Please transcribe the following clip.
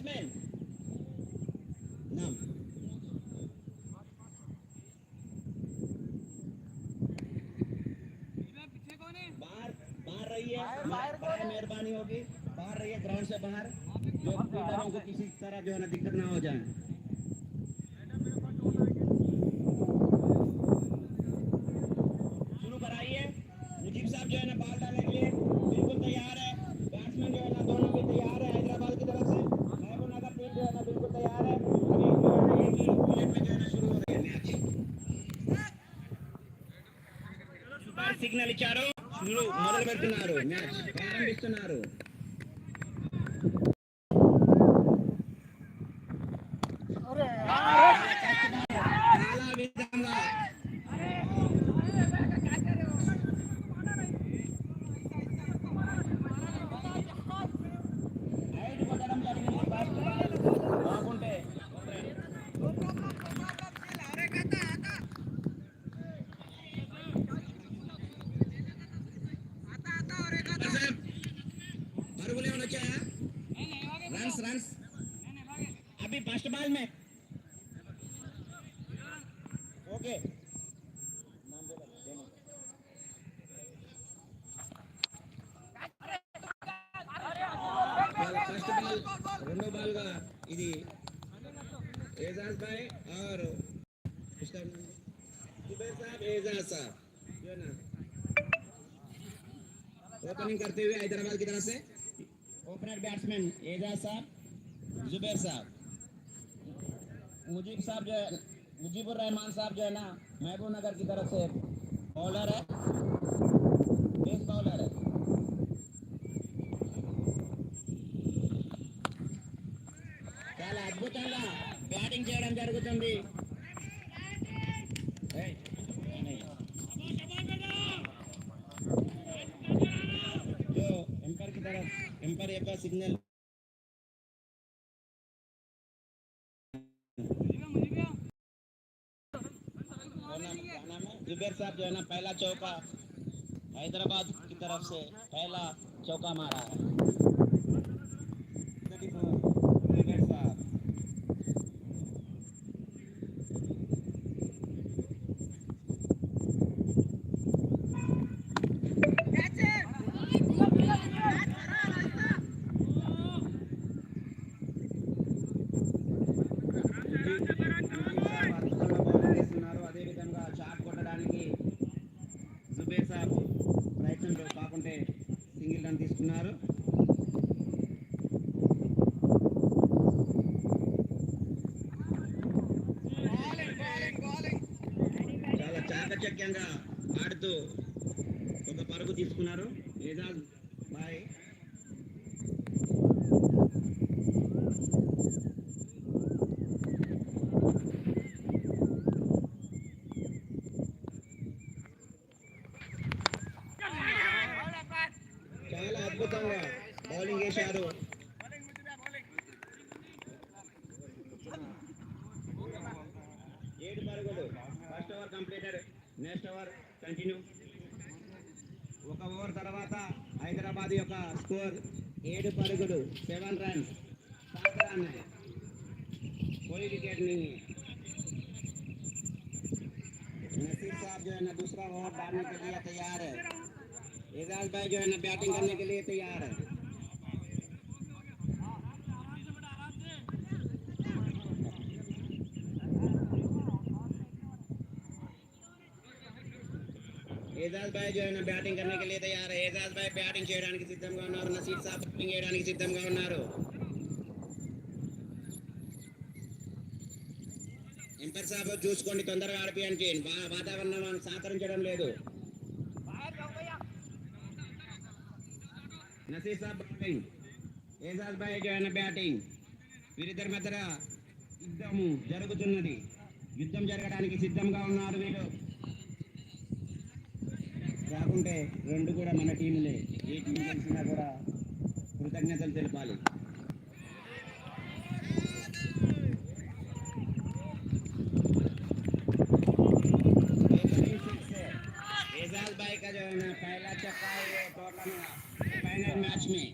Batsman नाम बाहर बाहर रहिए, मेहरबानी होगी बाहर रहिए, ग्राउंड से बाहर, जो फील्डरों को किसी तरह जो है ना दिक्कत ना हो जाए। शुरू कराइए। मुजीब साहब जो है ना बॉल डालने के लिए बिल्कुल तैयार है। बैट्समैन जो है ना दोनों भी तैयार है हैदराबाद की तरफ से। महबूब नगर टीम जो है ना बिल्कुल तैयार है। अभी जो है ना एक ही मिनट में जो है ना शुरू हो रही है मैच। సూపర్ సిగ్నల్ ఇచ్చారు, షురు మొదలు పెడుతున్నారు, మ్యాచ్ ప్రారంభిస్తున్నారు. చాలా విధంగా ఐదు కొట్టడం జరిగింది. బాగుంటే पరుగులు ఏమైనా వచ్చాయా? రన్స్ రన్స్ अभी फर्स्ट बॉल में ओके फर्स्ट बॉल రెండో బాల్ గా ఇది एजाज भाई और उसका जुबैर साहब एजाज साहब जो ना ओपनिंग करते हुए हैदराबाद की तरफ से ओपनर बैट्समैन एजाज साहब, जुबैर साहब, मुजीब साहब जो है मुजीबुर रहमान साहब जो है ना महबूब नगर की तरफ से बॉलर है, पेस बॉलर है। చాలా అద్భుతంగా బ్యాటింగ్ చేయడం జరుగుతుంది. जो एम्पायर की तरफ एम्पायर का सिग्नल जुबैर साहब जो है ना पहला चौका हैदराबाद की तरफ से पहला चौका मारा है। जुबैर साहब అదేవిధంగా షాట్ కొట్టడానికి జుబేర్ సాబ్ ప్రయత్నంలో కాకుంటే సింగిల్ రన్ తీసుకున్నారు. చాలా చాకచక్యంగా ఆడుతూ ఒక పరుగు తీసుకున్నారు ఏజాజ్ బాయ్. చాలా అద్భుతంగా బౌలింగ్ వేశారు. ఏడు పరుగులు. First over completed, next over continue. ఒక ఓవర్ తర్వాత హైదరాబాద్ యొక్క స్కోర్ 7 పరుగులు, 7 రన్స్, 7 रन है, कोई विकेट नहीं है. नसीर साहब जो है ना दूसरा ओवर डालने के लिए तैयार है. एजाज भाई जो है ना बैटिंग करने के लिए तैयार है. एजाज भाई जो है ना बैटिंग करने के लिए तैयार है. एजाज भाई बैटिंग చేయడానికి సిద్ధంగా ఉన్నారు. నసీర్ సాబ్ బౌలింగ్ చేయడానికి సిద్ధంగా ఉన్నారు. ఎంపైర్ సాబ్ చూసుకోండి, తొందరగా ఆడిపియండి, వాతావరణం సహకరించడం లేదు. నసీర్ సాబ్ బౌలింగ్, ఏజాజ్ భాయ్ जो है ना బ్యాటింగ్. వీరిద్దరి మధ్య యుద్ధం జరుగుతున్నది. యుద్ధం జరగడానికి సిద్ధంగా ఉన్నారు వీరు. కాకుంటే రెండు కూడా మన టీములే. ఏ టీం గెలిచినా కూడా కృతజ్ఞతలు తెలపాలి. एजाज भाई का जो है ना पहला चक्का है टूर्नामेंट फाइनल मैच में.